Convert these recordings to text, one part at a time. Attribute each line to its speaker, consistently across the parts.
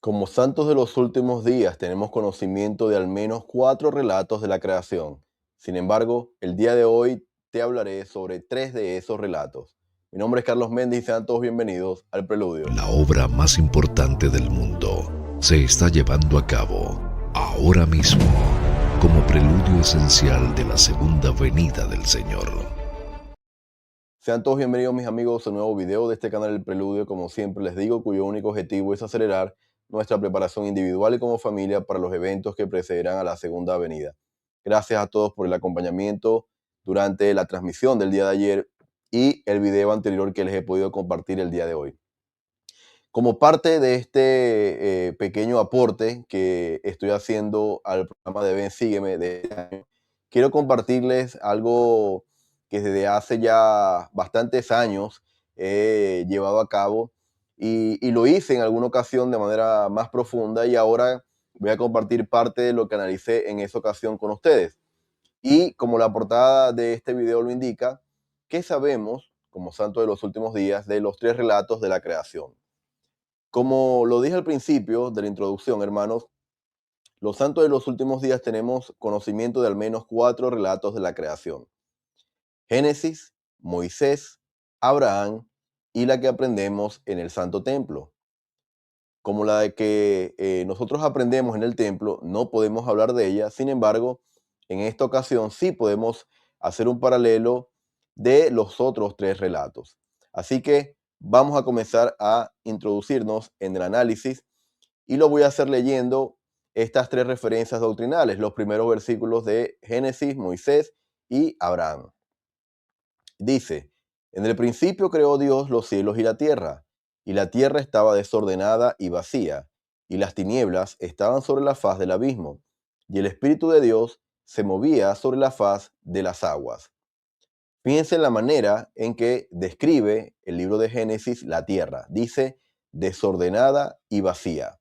Speaker 1: Como santos de los últimos días tenemos conocimiento de al menos 4 relatos de la creación. Sin embargo, el día de hoy te hablaré sobre 3 de esos relatos. Mi nombre es Carlos Méndez y sean todos bienvenidos al Preludio.
Speaker 2: La obra más importante del mundo se está llevando a cabo ahora mismo como preludio esencial de la segunda venida del Señor.
Speaker 1: Sean todos bienvenidos mis amigos a un nuevo video de este canal El Preludio, como siempre les digo, cuyo único objetivo es acelerar nuestra preparación individual y como familia para los eventos que precederán a la segunda venida. Gracias a todos por el acompañamiento durante la transmisión del día de ayer y el video anterior que les he podido compartir el día de hoy. Como parte de este pequeño aporte que estoy haciendo al programa de Ven Sígueme de este año, quiero compartirles algo que desde hace ya bastantes años he llevado a cabo y lo hice en alguna ocasión de manera más profunda y ahora voy a compartir parte de lo que analicé en esa ocasión con ustedes. Y como la portada de este video lo indica, ¿qué sabemos como santo de los últimos días de los 3 relatos de la creación? Como lo dije al principio de la introducción, hermanos, los santos de los últimos días tenemos conocimiento de al menos 4 relatos de la creación. Génesis, Moisés, Abraham y la que aprendemos en el Santo Templo. Como la de que nosotros aprendemos en el templo, no podemos hablar de ella. Sin embargo, en esta ocasión sí podemos hacer un paralelo de los otros 3 relatos. Así que vamos a comenzar a introducirnos en el análisis y lo voy a hacer leyendo estas 3 referencias doctrinales, los primeros versículos de Génesis, Moisés y Abraham. Dice, en el principio creó Dios los cielos y la tierra estaba desordenada y vacía, y las tinieblas estaban sobre la faz del abismo, y el Espíritu de Dios se movía sobre la faz de las aguas. Fíjense en la manera en que describe el libro de Génesis la tierra. Dice, desordenada y vacía.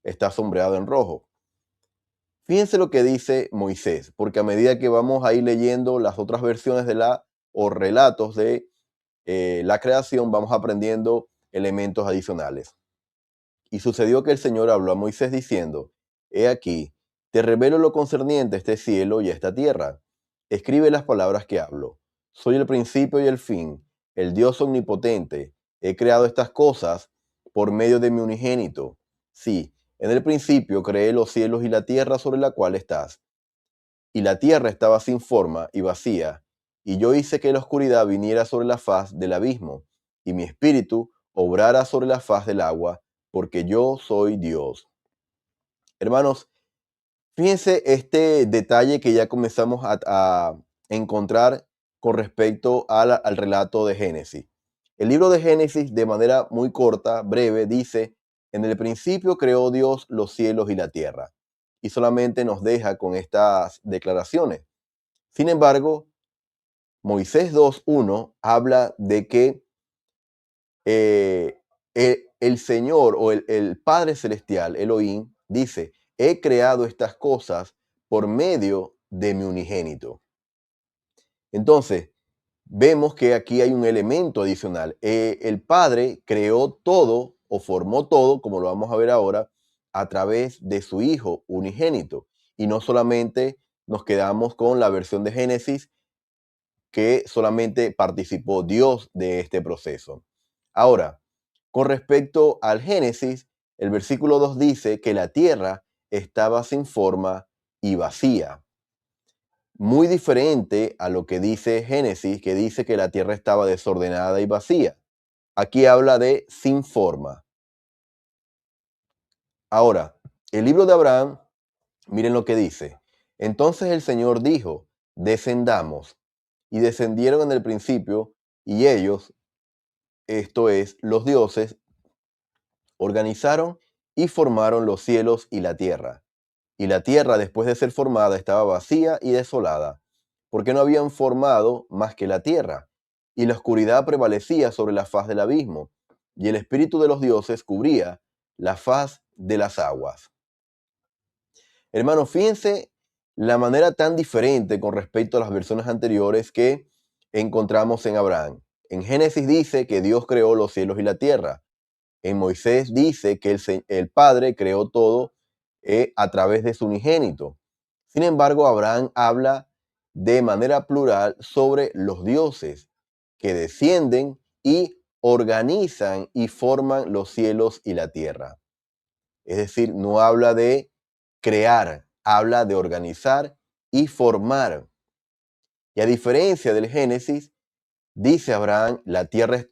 Speaker 1: Está sombreado en rojo. Fíjense lo que dice Moisés, porque a medida que vamos a ir leyendo las otras versiones o relatos de la creación, vamos aprendiendo elementos adicionales. Y sucedió que el Señor habló a Moisés diciendo, he aquí, te revelo lo concerniente a este cielo y a esta tierra. Escribe las palabras que hablo. Soy el principio y el fin, el Dios omnipotente. He creado estas cosas por medio de mi unigénito. Sí, en el principio creé los cielos y la tierra sobre la cual estás. Y la tierra estaba sin forma y vacía, y yo hice que la oscuridad viniera sobre la faz del abismo, y mi espíritu obrara sobre la faz del agua, porque yo soy Dios. Hermanos, fíjense este detalle que ya comenzamos a encontrar con respecto al relato de Génesis. El libro de Génesis, de manera muy corta, breve, dice, en el principio creó Dios los cielos y la tierra. Y solamente nos deja con estas declaraciones. Sin embargo, Moisés 2:1 habla de que el Señor o el Padre Celestial, Elohim, dice, he creado estas cosas por medio de mi unigénito. Entonces, vemos que aquí hay un elemento adicional. El Padre creó todo o formó todo, como lo vamos a ver ahora, a través de su Hijo unigénito. Y no solamente nos quedamos con la versión de Génesis que solamente participó Dios de este proceso. Ahora, con respecto al Génesis, el versículo 2 dice que la tierra estaba sin forma y vacía. Muy diferente a lo que dice Génesis, que dice que la tierra estaba desordenada y vacía. Aquí habla de sin forma. Ahora, el libro de Abraham, miren lo que dice. Entonces el Señor dijo, descendamos. Y descendieron en el principio, y ellos, esto es, los dioses, organizaron y formaron los cielos y la tierra. Y la tierra, después de ser formada, estaba vacía y desolada, porque no habían formado más que la tierra, y la oscuridad prevalecía sobre la faz del abismo, y el espíritu de los dioses cubría la faz de las aguas. Hermanos, fíjense la manera tan diferente con respecto a las versiones anteriores que encontramos en Abraham. En Génesis dice que Dios creó los cielos y la tierra. En Moisés dice que el Padre creó todo a través de su unigénito. Sin embargo, Abraham habla de manera plural sobre los dioses que descienden y organizan y forman los cielos y la tierra. Es decir, no habla de crear, habla de organizar y formar. Y a diferencia del Génesis, dice Abraham, la tierra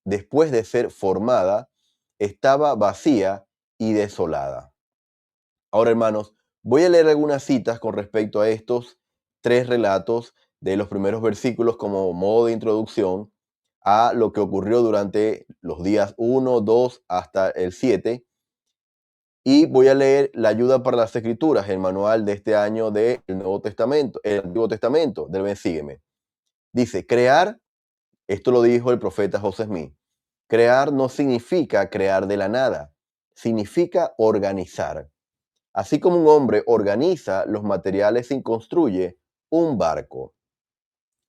Speaker 1: después de ser formada estaba vacía y desolada. Ahora, hermanos, voy a leer algunas citas con respecto a estos tres relatos de los primeros versículos como modo de introducción a lo que ocurrió durante los días 1, 2 hasta el 7. Y voy a leer la ayuda para las escrituras, el manual de este año del Nuevo Testamento, el Antiguo Testamento, del Ven Sígueme. Dice, crear, esto lo dijo el profeta José Smith, crear no significa crear de la nada, significa organizar. Así como un hombre organiza los materiales y construye un barco.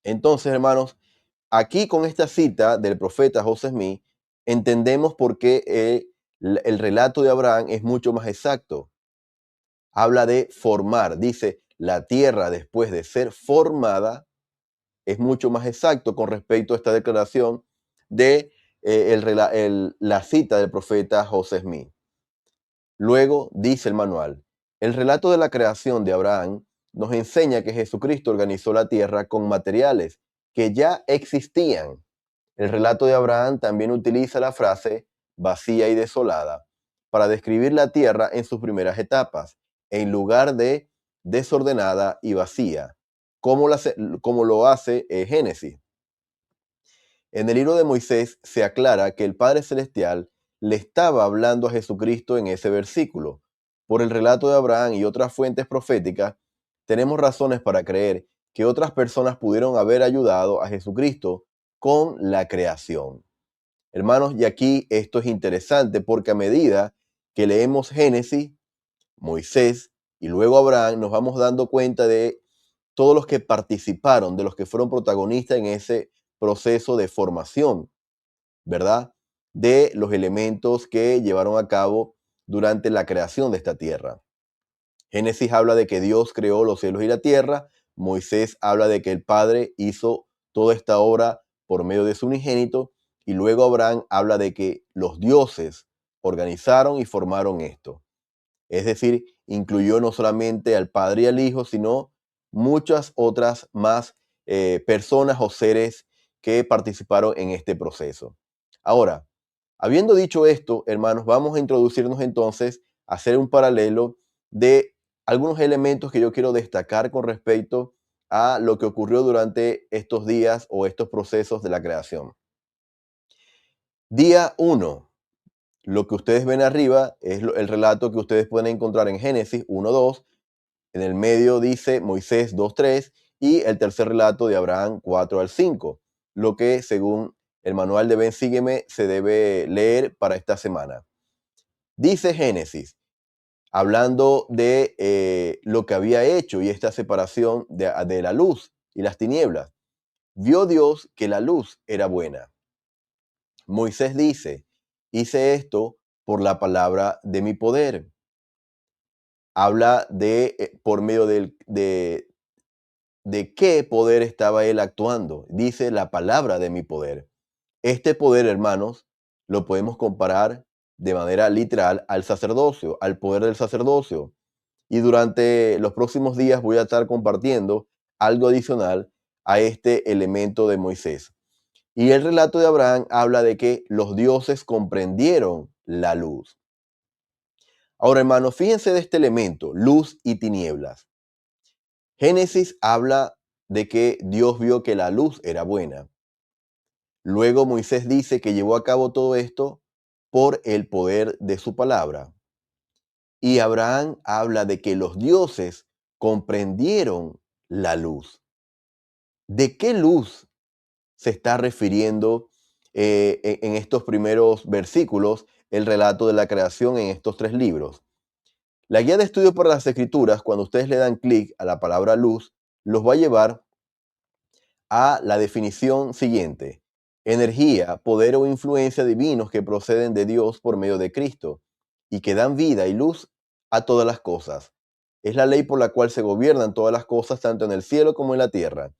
Speaker 1: Entonces, hermanos, aquí con esta cita del profeta José Smith, entendemos por qué el relato de Abraham es mucho más exacto. Habla de formar, dice, la tierra después de ser formada es mucho más exacto con respecto a esta declaración de la cita del profeta José Smith. Luego dice el manual, el relato de la creación de Abraham nos enseña que Jesucristo organizó la tierra con materiales que ya existían. El relato de Abraham también utiliza la frase vacía y desolada para describir la tierra en sus primeras etapas, en lugar de desordenada y vacía, como lo hace Génesis. En el libro de Moisés se aclara que el Padre Celestial le estaba hablando a Jesucristo en ese versículo. Por el relato de Abraham y otras fuentes proféticas, tenemos razones para creer que otras personas pudieron haber ayudado a Jesucristo con la creación. Hermanos, y aquí esto es interesante porque a medida que leemos Génesis, Moisés y luego Abraham, nos vamos dando cuenta de todos los que participaron, de los que fueron protagonistas en ese proceso de formación, ¿verdad? De los elementos que llevaron a cabo durante la creación de esta tierra. Génesis habla de que Dios creó los cielos y la tierra. Moisés habla de que el Padre hizo toda esta obra por medio de su unigénito. Y luego Abraham habla de que los dioses organizaron y formaron esto. Es decir, incluyó no solamente al Padre y al Hijo, sino muchas otras más personas o seres que participaron en este proceso. Ahora, habiendo dicho esto, hermanos, vamos a introducirnos entonces a hacer un paralelo de algunos elementos que yo quiero destacar con respecto a lo que ocurrió durante estos días o estos procesos de la creación. Día 1. Lo que ustedes ven arriba es el relato que ustedes pueden encontrar en Génesis 1:2. En el medio dice Moisés 2:3 y el tercer relato de Abraham 4-5, lo que según el manual de Ven Sígueme se debe leer para esta semana. Dice Génesis, hablando de lo que había hecho y esta separación de la luz y las tinieblas. Vio Dios que la luz era buena. Moisés dice, hice esto por la palabra de mi poder. Habla de por medio de qué poder estaba él actuando. Dice la palabra de mi poder. Este poder, hermanos, lo podemos comparar de manera literal al sacerdocio, al poder del sacerdocio. Y durante los próximos días voy a estar compartiendo algo adicional a este elemento de Moisés. Y el relato de Abraham habla de que los dioses comprendieron la luz. Ahora, hermanos, fíjense de este elemento, luz y tinieblas. Génesis habla de que Dios vio que la luz era buena. Luego Moisés dice que llevó a cabo todo esto por el poder de su palabra. Y Abraham habla de que los dioses comprendieron la luz. ¿De qué luz se está refiriendo en estos primeros versículos el relato de la creación en estos tres libros? La guía de estudio para las escrituras, cuando ustedes le dan clic a la palabra luz, los va a llevar a la definición siguiente. energía, poder o influencia divinos que proceden de Dios por medio de Cristo y que dan vida y luz a todas las cosas. Es la ley por la cual se gobiernan todas las cosas, tanto en el cielo como en la tierra.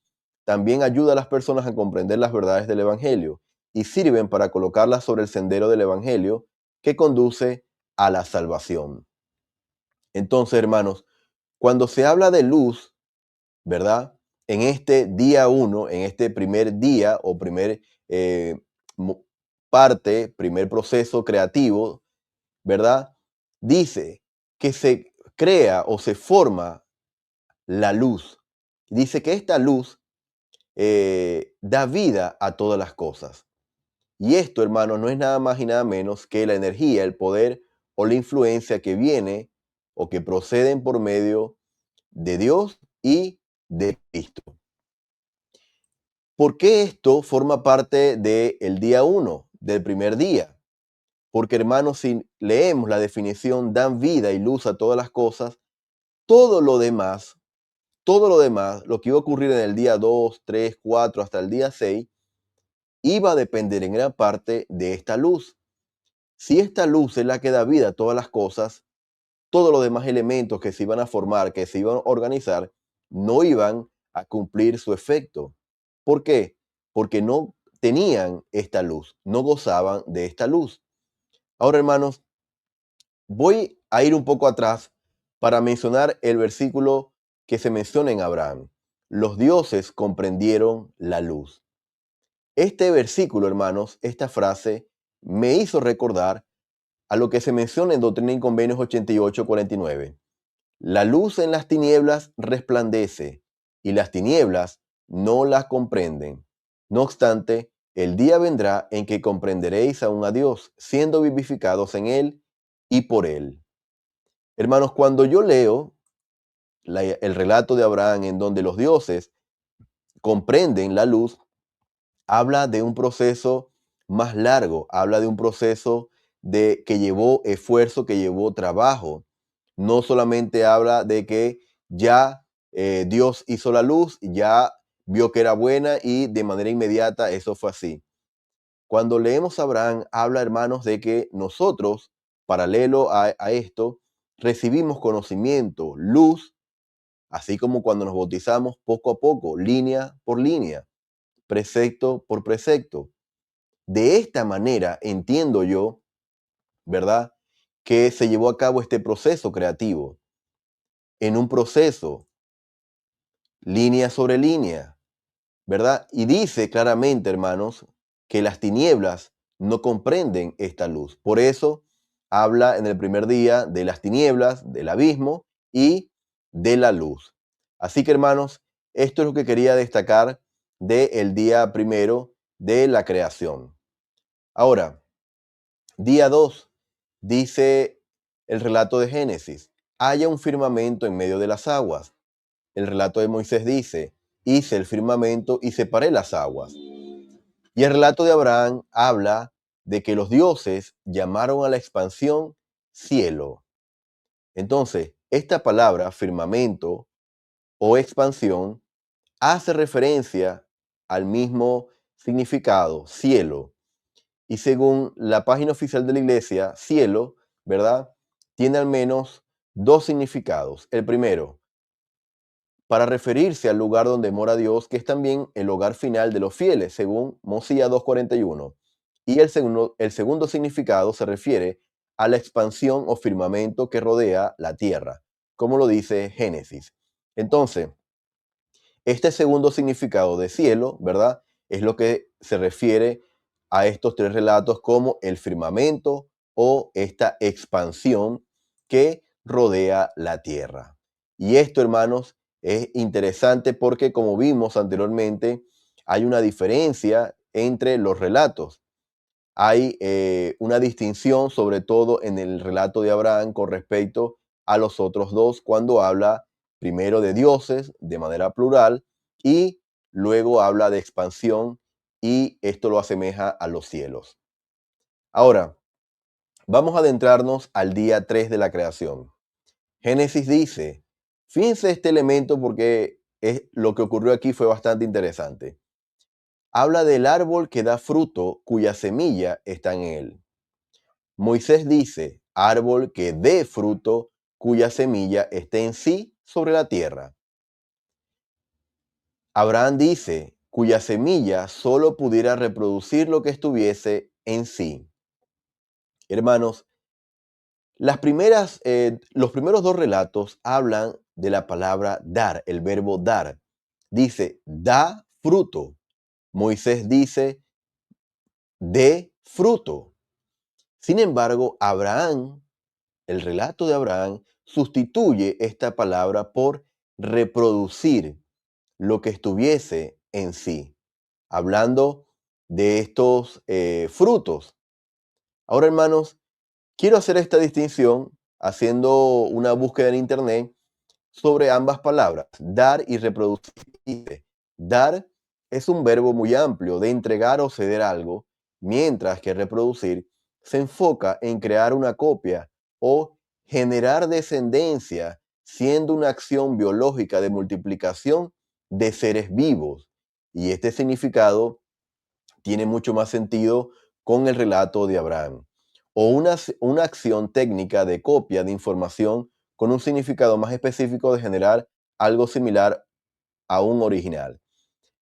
Speaker 1: También ayuda a las personas a comprender las verdades del Evangelio y sirven para colocarlas sobre el sendero del Evangelio que conduce a la salvación. Entonces, hermanos, cuando se habla de luz, ¿verdad? En este día uno, en este primer día o primer eh, primer proceso creativo, ¿verdad? Dice que se crea o se forma la luz. Dice que esta luz da vida a todas las cosas. Y esto, hermano, no es nada más y nada menos que la energía, el poder o la influencia que viene o que proceden por medio de Dios y de Cristo. ¿Por qué esto forma parte del día uno, del primer día? Porque, hermanos, si leemos la definición, dan vida y luz a todas las cosas, todo lo demás, lo que iba a ocurrir en el día 2, 3, 4, hasta el día 6, iba a depender en gran parte de esta luz. Si esta luz es la que da vida a todas las cosas, todos los demás elementos que se iban a formar, que se iban a organizar, no iban a cumplir su efecto. ¿Por qué? Porque no tenían esta luz, no gozaban de esta luz. Ahora, hermanos, voy a ir un poco atrás para mencionar el versículo que se menciona en Abraham. Los dioses comprendieron la luz. Este versículo, hermanos, esta frase me hizo recordar a lo que se menciona en Doctrina y Convenios 88:49. La luz en las tinieblas resplandece y las tinieblas no las comprenden. No obstante, el día vendrá en que comprenderéis aún a Dios, siendo vivificados en Él y por Él. Hermanos, cuando yo leo el relato de Abraham en donde los dioses comprenden la luz, habla de un proceso más largo, habla de un proceso que llevó esfuerzo, que llevó trabajo. No solamente habla de que ya Dios hizo la luz, ya vio que era buena y de manera inmediata eso fue así. Cuando leemos a Abraham, habla, hermanos, de que nosotros, paralelo a esto, recibimos conocimiento, luz, así como cuando nos bautizamos poco a poco, línea por línea, precepto por precepto. De esta manera entiendo yo, ¿verdad?, que se llevó a cabo este proceso creativo. En un proceso, línea sobre línea, ¿verdad? Y dice claramente, hermanos, que las tinieblas no comprenden esta luz. Por eso habla en el primer día de las tinieblas, del abismo y de la luz. Así que, hermanos, esto es lo que quería destacar del día primero de la creación. Ahora, día 2 dice el relato de Génesis: haya un firmamento en medio de las aguas. El relato de Moisés dice: hice el firmamento y separé las aguas. Y el relato de Abraham habla de que los dioses llamaron a la expansión cielo. Entonces, esta palabra firmamento o expansión hace referencia al mismo significado, cielo. Y según la página oficial de la iglesia, cielo, ¿verdad?, tiene al menos dos significados. El primero, para referirse al lugar donde mora Dios, que es también el hogar final de los fieles, según Mosías 2:41. Y el segundo significado se refiere a la expansión o firmamento que rodea la tierra, como lo dice Génesis. Entonces, este segundo significado de cielo, ¿verdad?, es lo que se refiere a estos tres relatos como el firmamento o esta expansión que rodea la tierra. Y esto, hermanos, es interesante porque, como vimos anteriormente, hay una diferencia entre los relatos. Hay una distinción, sobre todo en el relato de Abraham, con respecto a los otros dos, cuando habla primero de dioses de manera plural y luego habla de expansión, y esto lo asemeja a los cielos. Ahora, vamos a adentrarnos al día 3 de la creación. Génesis dice, fíjense este elemento porque lo que ocurrió aquí fue bastante interesante. habla del árbol que da fruto cuya semilla está en él. Moisés dice, árbol que dé fruto cuya semilla esté en sí sobre la tierra. Abraham dice, cuya semilla solo pudiera reproducir lo que estuviese en sí. Hermanos, los primeros dos relatos hablan de la palabra dar, el verbo dar. Dice, da fruto. Moisés dice, de fruto. Sin embargo, el relato de Abraham, sustituye esta palabra por reproducir lo que estuviese en sí, hablando de estos frutos. Ahora, hermanos, quiero hacer esta distinción haciendo una búsqueda en internet sobre ambas palabras, dar y reproducir. Dar es un verbo muy amplio de entregar o ceder algo, mientras que reproducir se enfoca en crear una copia o generar descendencia, siendo una acción biológica de multiplicación de seres vivos. Y este significado tiene mucho más sentido con el relato de Abraham, o una acción técnica de copia de información con un significado más específico de generar algo similar a un original.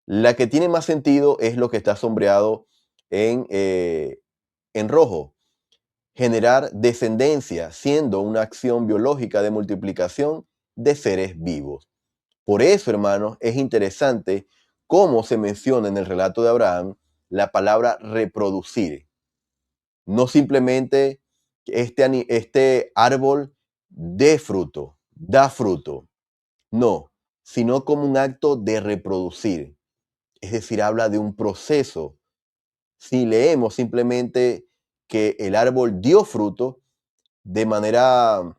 Speaker 1: La que tiene más sentido es lo que está sombreado en rojo. Generar descendencia, siendo una acción biológica de multiplicación de seres vivos. Por eso, hermanos, es interesante cómo se menciona en el relato de Abraham la palabra reproducir. No simplemente este árbol dé fruto, da fruto. No, sino como un acto de reproducir. Es decir, habla de un proceso. Si leemos simplemente que el árbol dio fruto, de manera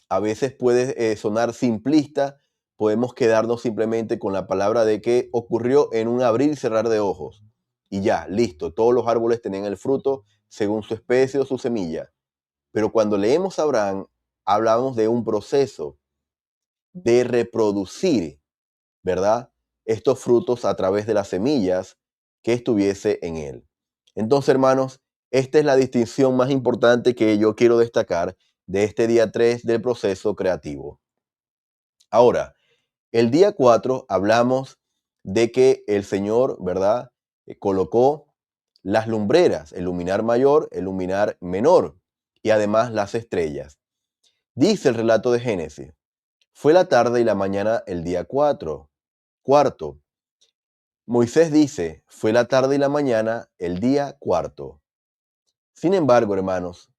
Speaker 1: a veces puede sonar simplista, podemos quedarnos simplemente con la palabra de que ocurrió en un abrir y cerrar de ojos. Y ya, listo, todos los árboles tenían el fruto según su especie o su semilla. Pero cuando leemos a Abraham, hablamos de un proceso de reproducir, ¿verdad? Estos frutos a través de las semillas que estuviese en él. Entonces, hermanos, esta es la distinción más importante que yo quiero destacar de este día 3 del proceso creativo. Ahora, el día 4 hablamos de que el Señor, ¿verdad? Colocó las lumbreras, el luminar mayor, el luminar menor, y además las estrellas. Dice el relato de Génesis, fue la tarde y la mañana el día cuarto. Moisés dice, fue la tarde y la mañana el día cuarto. Sin embargo, hermanos,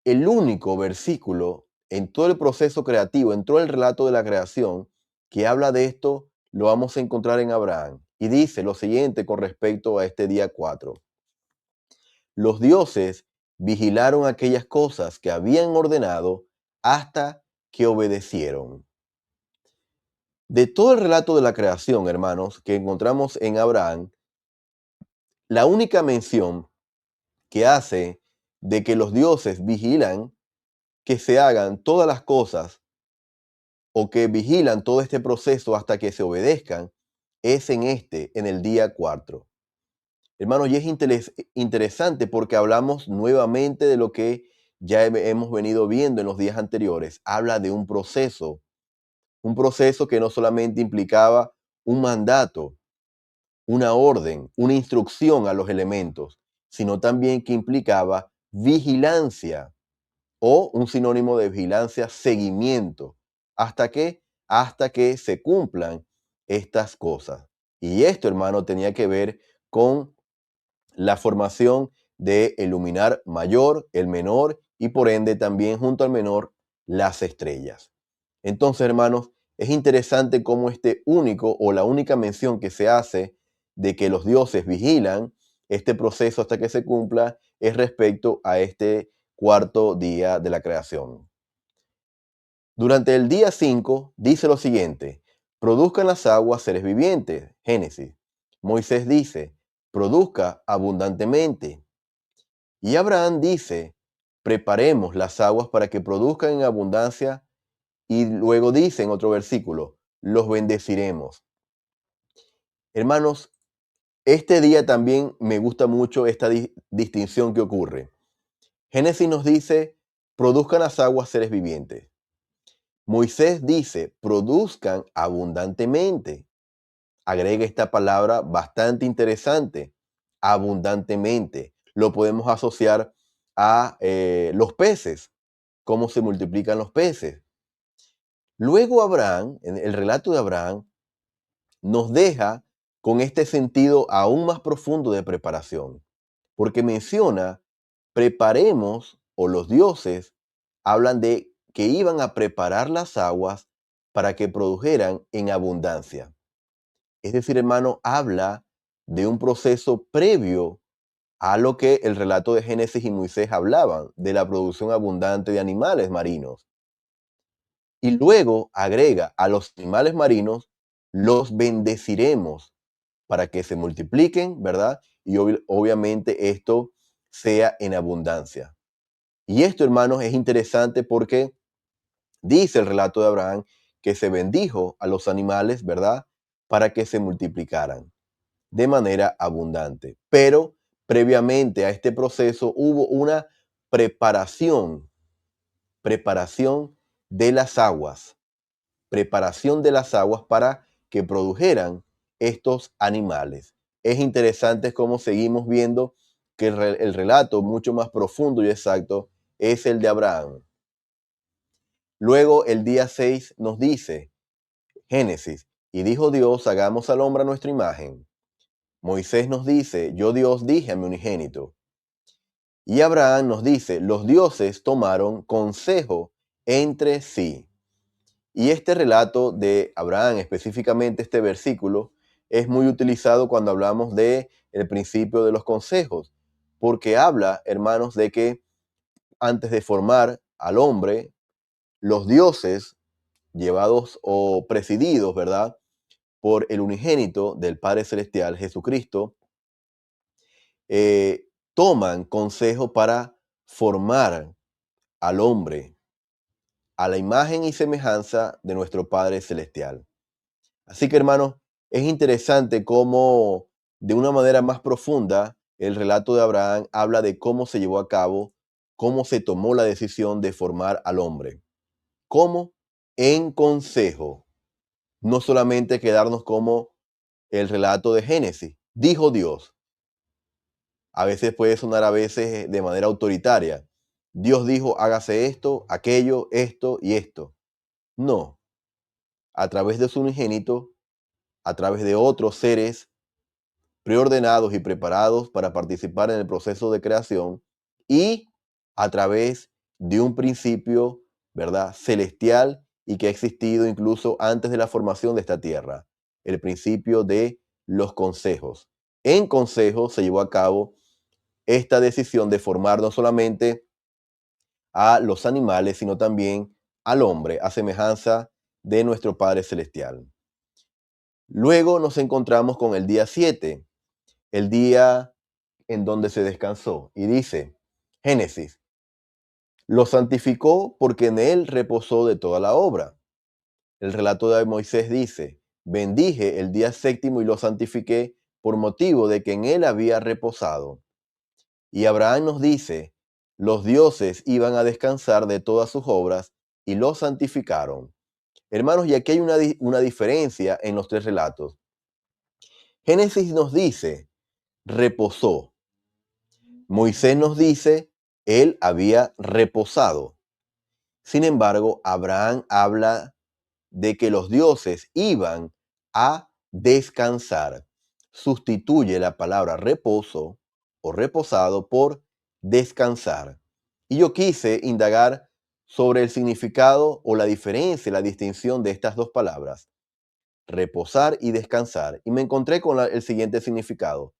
Speaker 1: el único versículo en todo el proceso creativo, en todo el relato de la creación, que habla de esto, lo vamos a encontrar en Abraham. Y dice lo siguiente con respecto a este día 4. Los dioses vigilaron aquellas cosas que habían ordenado hasta que obedecieron. De todo el relato de la creación, hermanos, que encontramos en Abraham, la única mención que hace de que los dioses vigilan que se hagan todas las cosas o que vigilan todo este proceso hasta que se obedezcan, es en el día 4. Hermanos, y es interesante porque hablamos nuevamente de lo que ya hemos venido viendo en los días anteriores. Habla de un proceso que no solamente implicaba un mandato, una orden, una instrucción a los elementos, sino también que implicaba vigilancia o un sinónimo de vigilancia, seguimiento. ¿Hasta qué? Hasta que se cumplan estas cosas. Y esto, hermano, tenía que ver con la formación del luminar mayor, el menor y por ende también junto al menor las estrellas. Entonces, hermanos, es interesante cómo este único o la única mención que se hace de que los dioses vigilan este proceso hasta que se cumpla es respecto a este cuarto día de la creación. Durante el día 5 dice lo siguiente, produzcan las aguas seres vivientes, Génesis. Moisés dice, produzca abundantemente. Y Abraham dice, preparemos las aguas para que produzcan en abundancia. Y luego dice en otro versículo, los bendeciremos. Hermanos, Este día también me gusta mucho esta distinción que ocurre. Génesis nos dice, produzcan las aguas seres vivientes. Moisés dice, produzcan abundantemente. Agrega esta palabra bastante interesante, abundantemente. Lo podemos asociar a los peces, cómo se multiplican los peces. Luego Abraham, en el relato de Abraham, nos deja con este sentido aún más profundo de preparación, porque menciona, preparemos, o los dioses hablan de que iban a preparar las aguas para que produjeran en abundancia. Es decir, hermano, habla de un proceso previo a lo que el relato de Génesis y Moisés hablaban, de la producción abundante de animales marinos. Y luego agrega, a los animales marinos los bendeciremos para que se multipliquen, ¿verdad? Y obviamente esto sea en abundancia. Y esto, hermanos, es interesante porque dice el relato de Abraham que se bendijo a los animales, ¿verdad? Para que se multiplicaran de manera abundante. Pero previamente a este proceso hubo una preparación, preparación de las aguas, preparación de las aguas para que produjeran estos animales. Es interesante cómo seguimos viendo que el relato mucho más profundo y exacto es el de Abraham. Luego el día 6 nos dice, Génesis, y dijo Dios, hagamos al hombre a nuestra imagen. Moisés nos dice, yo Dios dije a mi unigénito. Y Abraham nos dice, los dioses tomaron consejo entre sí. Y este relato de Abraham, específicamente este versículo, es muy utilizado cuando hablamos de el principio de los consejos, porque habla, hermanos, de que antes de formar al hombre, los dioses llevados o presididos, ¿verdad?, por el unigénito del Padre Celestial, Jesucristo, toman consejo para formar al hombre a la imagen y semejanza de nuestro Padre Celestial. Así que, hermanos, es interesante cómo de una manera más profunda el relato de Abraham habla de cómo se llevó a cabo, cómo se tomó la decisión de formar al hombre. ¿Cómo? En consejo. No solamente quedarnos como el relato de Génesis. Dijo Dios. A veces puede sonar a veces de manera autoritaria. Dios dijo, hágase esto, aquello, esto y esto. No. A través de su unigénito, a través de otros seres preordenados y preparados para participar en el proceso de creación y a través de un principio, ¿verdad?, celestial y que ha existido incluso antes de la formación de esta tierra, el principio de los consejos. En consejo se llevó a cabo esta decisión de formar no solamente a los animales, sino también al hombre, a semejanza de nuestro Padre Celestial. Luego nos encontramos con el día 7, el día en donde se descansó. Y dice, Génesis, lo santificó porque en él reposó de toda la obra. El relato de Moisés dice, bendije el día séptimo y lo santifiqué por motivo de que en él había reposado. Y Abraham nos dice, los dioses iban a descansar de todas sus obras y lo santificaron. Hermanos, y aquí hay una diferencia en los tres relatos. Génesis nos dice, reposó. Moisés nos dice, él había reposado. Sin embargo, Abraham habla de que los dioses iban a descansar. Sustituye la palabra reposo o reposado por descansar. Y yo quise indagar sobre el significado o la diferencia, la distinción de estas dos palabras, reposar y descansar. Y me encontré con el siguiente significado.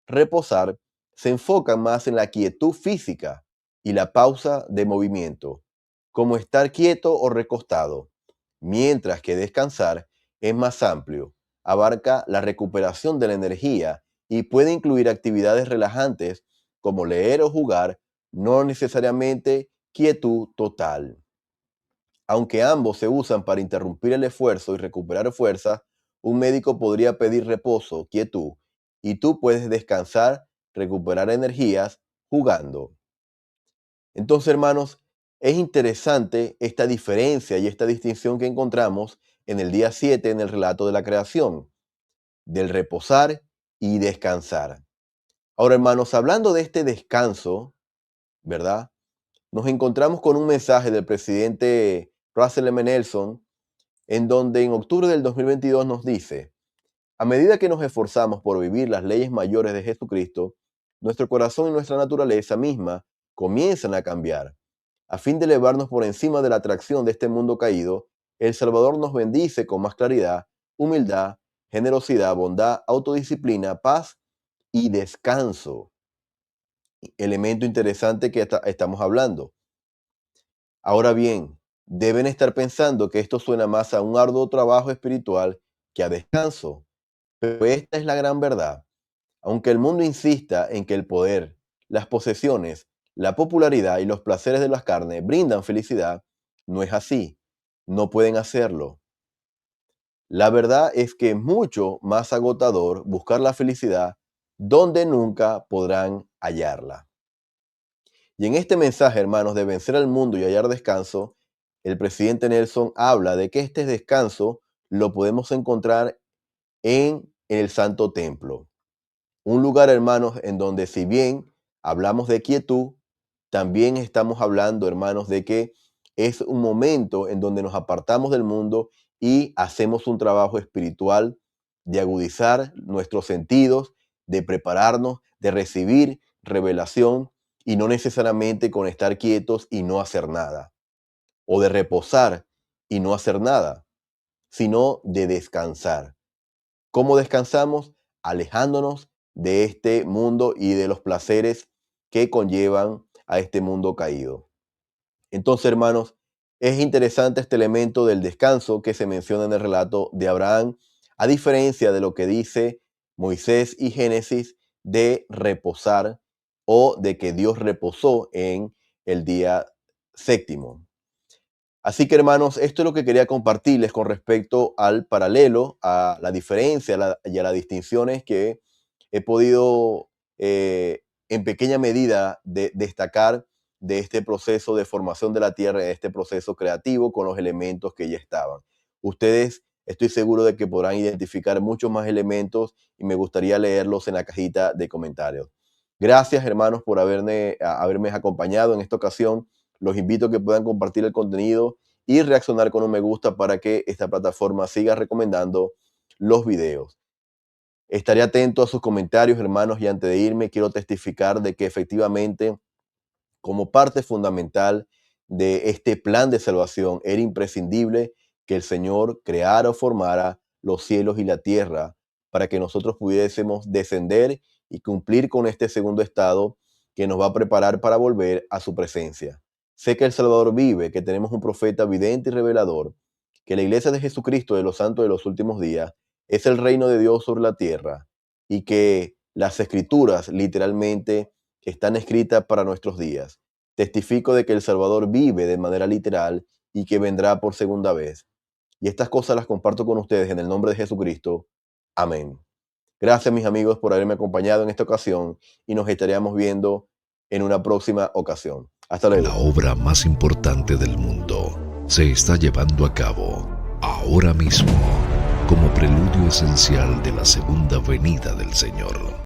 Speaker 1: Reposar se enfoca más en la quietud física y la pausa de movimiento, como estar quieto o recostado, mientras que descansar es más amplio, abarca la recuperación de la energía y puede incluir actividades relajantes como leer o jugar, no necesariamente quietud total. Aunque ambos se usan para interrumpir el esfuerzo y recuperar fuerza, un médico podría pedir reposo, quietud, y tú puedes descansar, recuperar energías jugando. Entonces, hermanos, es interesante esta diferencia y esta distinción que encontramos en el día 7 en el relato de la creación, del reposar y descansar. Ahora, hermanos, hablando de este descanso, ¿verdad? Nos encontramos con un mensaje del presidente Russell M. Nelson, en donde en octubre del 2022 nos dice: a medida que nos esforzamos por vivir las leyes mayores de Jesucristo, nuestro corazón y nuestra naturaleza misma comienzan a cambiar. A fin de elevarnos por encima de la atracción de este mundo caído, el Salvador nos bendice con más claridad, humildad, generosidad, bondad, autodisciplina, paz y descanso. Elemento interesante que estamos hablando. Ahora bien, deben estar pensando que esto suena más a un arduo trabajo espiritual que a descanso. Pero esta es la gran verdad. Aunque el mundo insista en que el poder, las posesiones, la popularidad y los placeres de las carnes brindan felicidad, no es así. No pueden hacerlo. La verdad es que es mucho más agotador buscar la felicidad donde nunca podrán hallarla. Y en este mensaje, hermanos, de vencer al mundo y hallar descanso, el presidente Nelson habla de que este descanso lo podemos encontrar en el Santo Templo. Un lugar, hermanos, en donde si bien hablamos de quietud, también estamos hablando, hermanos, de que es un momento en donde nos apartamos del mundo y hacemos un trabajo espiritual de agudizar nuestros sentidos, de prepararnos, de recibir revelación y no necesariamente con estar quietos y no hacer nada, o de reposar y no hacer nada, sino de descansar. ¿Cómo descansamos? Alejándonos de este mundo y de los placeres que conllevan a este mundo caído. Entonces, hermanos, es interesante este elemento del descanso que se menciona en el relato de Abraham, a diferencia de lo que dice Moisés y Génesis de reposar o de que Dios reposó en el día séptimo. Así que, hermanos, esto es lo que quería compartirles con respecto al paralelo, a la diferencia y a las distinciones que he podido en pequeña medida destacar de este proceso de formación de la tierra, de este proceso creativo con los elementos que ya estaban. Ustedes, estoy seguro de que podrán identificar muchos más elementos y me gustaría leerlos en la cajita de comentarios. Gracias, hermanos, por haberme acompañado en esta ocasión. Los invito a que puedan compartir el contenido y reaccionar con un me gusta para que esta plataforma siga recomendando los videos. Estaré atento a sus comentarios, hermanos, y antes de irme quiero testificar de que efectivamente, como parte fundamental de este plan de salvación, era imprescindible que el Señor creara o formara los cielos y la tierra para que nosotros pudiésemos descender y cumplir con este segundo estado que nos va a preparar para volver a su presencia. Sé que el Salvador vive, que tenemos un profeta vidente y revelador, que la iglesia de Jesucristo de los santos de los últimos días es el reino de Dios sobre la tierra y que las escrituras literalmente están escritas para nuestros días. Testifico de que el Salvador vive de manera literal y que vendrá por segunda vez. Y estas cosas las comparto con ustedes en el nombre de Jesucristo. Amén. Gracias, mis amigos, por haberme acompañado en esta ocasión y nos estaríamos viendo en una próxima ocasión. Hasta luego.
Speaker 2: La obra más importante del mundo se está llevando a cabo ahora mismo como preludio esencial de la segunda venida del Señor.